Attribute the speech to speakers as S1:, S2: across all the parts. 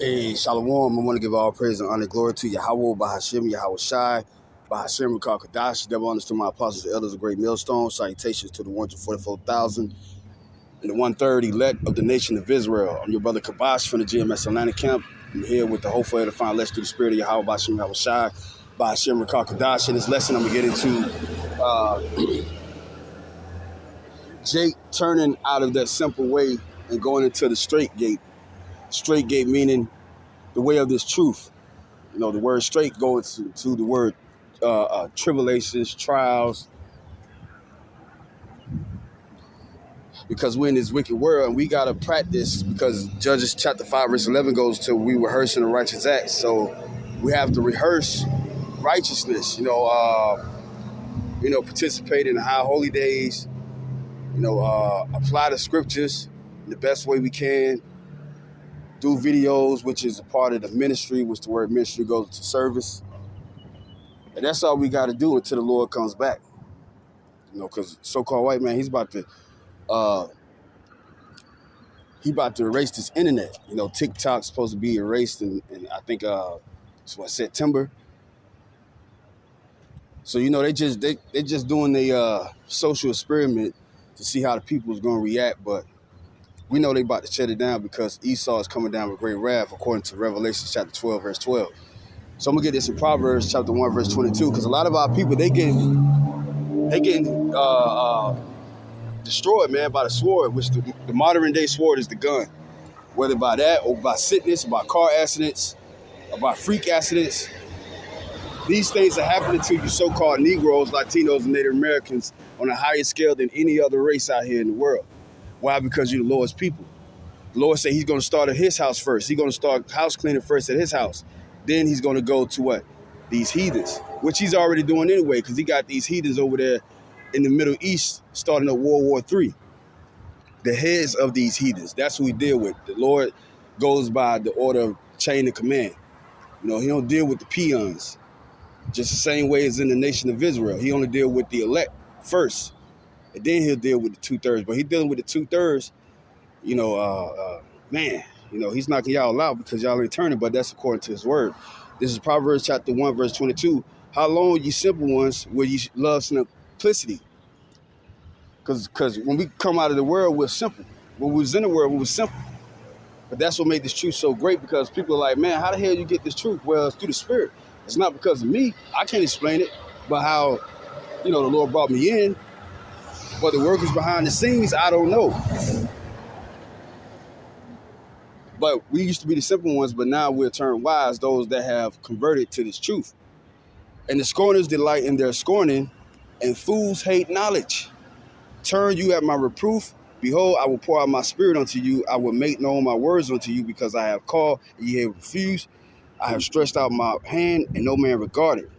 S1: Hey, Shalom. I want to give all praise and honor and glory to Yahweh, Bahashim, Yahweh Shai, Bahashim, Rakar Kadash, devil understood my apostles, the elders of great millstone. Salutations to the 144,000 and the 1/3 elect of the nation of Israel. I'm your brother Kabash from the GMS Atlanta camp. I'm here with the hopeful edifying lesson through the spirit of Yahweh, Bahashim, Yahweh Shai, Bahashim, Rakar Kadash. In this lesson, I'm going to get into Jake turning out of that simple way and going into the straight gate. Straight gate meaning the way of this truth. You know, the word straight going to the word tribulations, trials, because we're in this wicked world and we got to practice, because Judges chapter 5, verse 11 goes to we rehearsing the righteous acts. So we have to rehearse righteousness, participate in the high holy days, apply the scriptures in the best way we can, do videos, which is a part of the ministry, which the word ministry goes to service. And that's all we got to do until the Lord comes back. Because so-called white man, he's about to erase this internet. TikTok's supposed to be erased in I think September. So they just doing the social experiment to see how the people is gonna react. But we know they about to shut it down because Esau is coming down with great wrath, according to Revelation chapter 12, verse 12. So I'm gonna get this in Proverbs chapter 1, verse 22, because a lot of our people they getting destroyed, man, by the sword, which the modern day sword is the gun. Whether by that or by sickness, by car accidents, or by freak accidents, these things are happening to you so-called Negroes, Latinos, and Native Americans on a higher scale than any other race out here in the world. Why? Because you're the Lord's people. The Lord said he's going to start at his house first. He's going to start house cleaning first at his house. Then he's going to go to what? These heathens, which he's already doing anyway, because he got these heathens over there in the Middle East starting at World War III. The heads of these heathens, that's who we deal with. The Lord goes by the order of chain of command. He don't deal with the peons, just the same way as in the nation of Israel. He only deal with the elect first, and then he'll deal with the 2/3. But he's dealing with the 2/3, he's knocking y'all out because y'all ain't turning, but that's according to his word. This is Proverbs chapter 1, verse 22. How long, you simple ones, will you love simplicity? Because when we come out of the world, we're simple. When we was in the world, we were simple. But that's what made this truth so great, because people are like, man, how the hell you get this truth? Well, it's through the Spirit. It's not because of me. I can't explain it. But how, the Lord brought me in. But the workers behind the scenes, I don't know. But we used to be the simple ones, but now we're turned wise, those that have converted to this truth. And the scorners delight in their scorning, and fools hate knowledge. Turn you at my reproof. Behold, I will pour out my spirit unto you. I will make known my words unto you, because I have called and ye have refused. I have stretched out my hand, and no man regarded.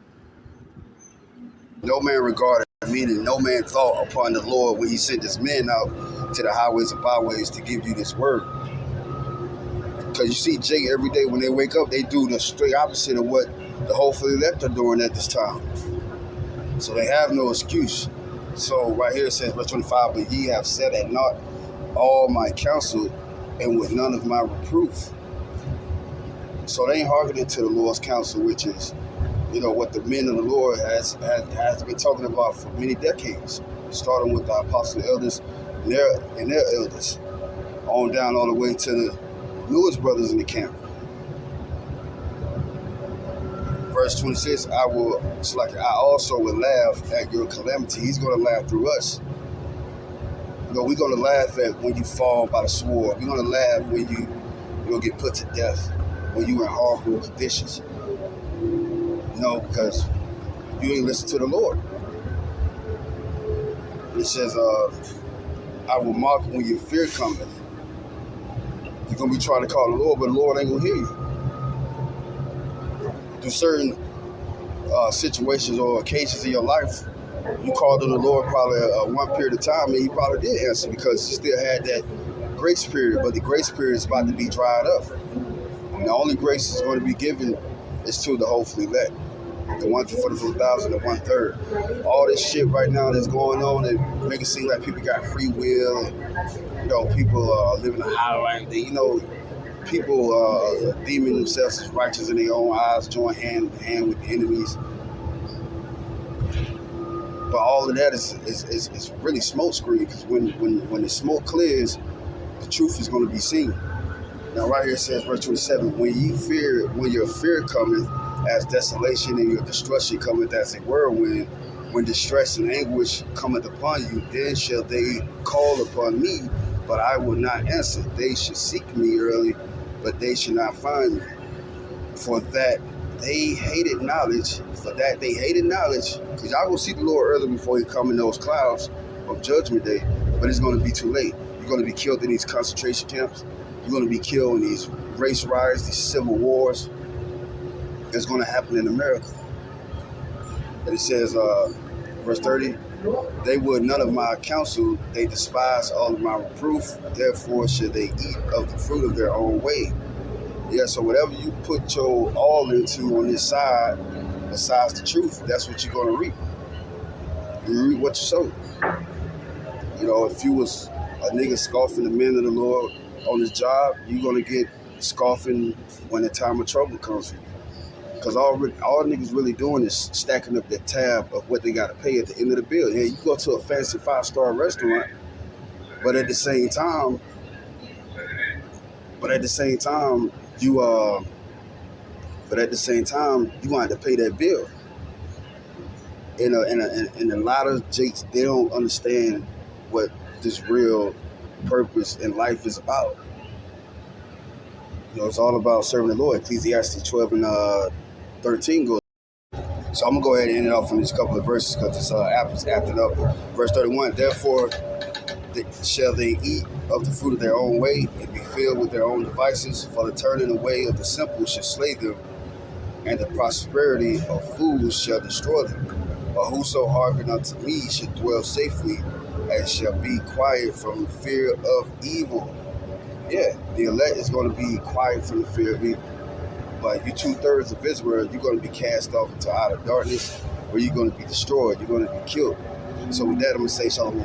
S1: No man regarded, meaning no man thought upon the Lord when he sent his men out to the highways and byways to give you this word. Because you see, Jake, every day when they wake up, they do the straight opposite of what the hopeful elect are doing at this time. So they have no excuse. So right here it says, verse 25, but ye have set at naught all my counsel, and with none of my reproof. So they ain't hearkening to the Lord's counsel, which is, what the men of the Lord has been talking about for many decades, starting with the apostle elders and their elders, on down all the way to the newest brothers in the camp. Verse 26, I also will laugh at your calamity. He's going to laugh through us. We're going to laugh at when you fall by the sword. We're going to laugh when you get put to death, when you in horrible conditions. Because you ain't listen to the Lord. It says, I will mock when your fear cometh. You're going to be trying to call the Lord, but the Lord ain't going to hear you. Through certain situations or occasions in your life, you called on the Lord probably one period of time, and he probably did answer, because he still had that grace period. But the grace period is about to be dried up. And the only grace is going to be given is to the hopefully elect. The 144,000 and 1/3. All this shit right now that's going on and make it seem like people got free will and people are living a high life. People deeming themselves as righteous in their own eyes, join hand in hand with the enemies. But all of that is really smoke screen, because when the smoke clears, the truth is going to be seen. Now, right here it says, verse 27, when your fear cometh as desolation, and your destruction cometh as a whirlwind, when distress and anguish cometh upon you, then shall they call upon me, but I will not answer. They should seek me early, but they shall not find me. For that they hated knowledge, because y'all gonna see the Lord early before he come in those clouds of judgment day, but it's gonna be too late. You're gonna be killed in these concentration camps. You're gonna be killed in these race riots, these civil wars. It's gonna happen in America. And it says, verse 30, they would none of my counsel, they despise all of my reproof, therefore should they eat of the fruit of their own way. Yeah, so whatever you put your all into on this side, besides the truth, that's what you're going to reap. You reap what you sow. You know, if you was a nigga scoffing the men of the Lord on his job, you're going to get scoffing when the time of trouble comes for you. Because all niggas really doing is stacking up that tab of what they got to pay at the end of the bill. Yeah, you go to a fancy 5-star restaurant, but at the same time, you gonna have to pay that bill. And a lot of jakes, they don't understand what this real purpose in life is about. You know, it's all about serving the Lord. Ecclesiastes 12 and 13 goes. So I'm gonna go ahead and end it off on these couple of verses, because this apple's acting up. Verse 31. Therefore shall they eat of the fruit of their own way, and be filled with their own devices. For the turning away of the simple shall slay them, and the prosperity of fools shall destroy them. But whoso hearken unto me shall dwell safely, and shall be quiet from the fear of evil. Yeah, the elect is going to be quiet from the fear of evil. But you 2/3 of Israel, you're going to be cast off into outer darkness, where you're going to be destroyed. You're going to be killed. So with that, I'm going to say shalom.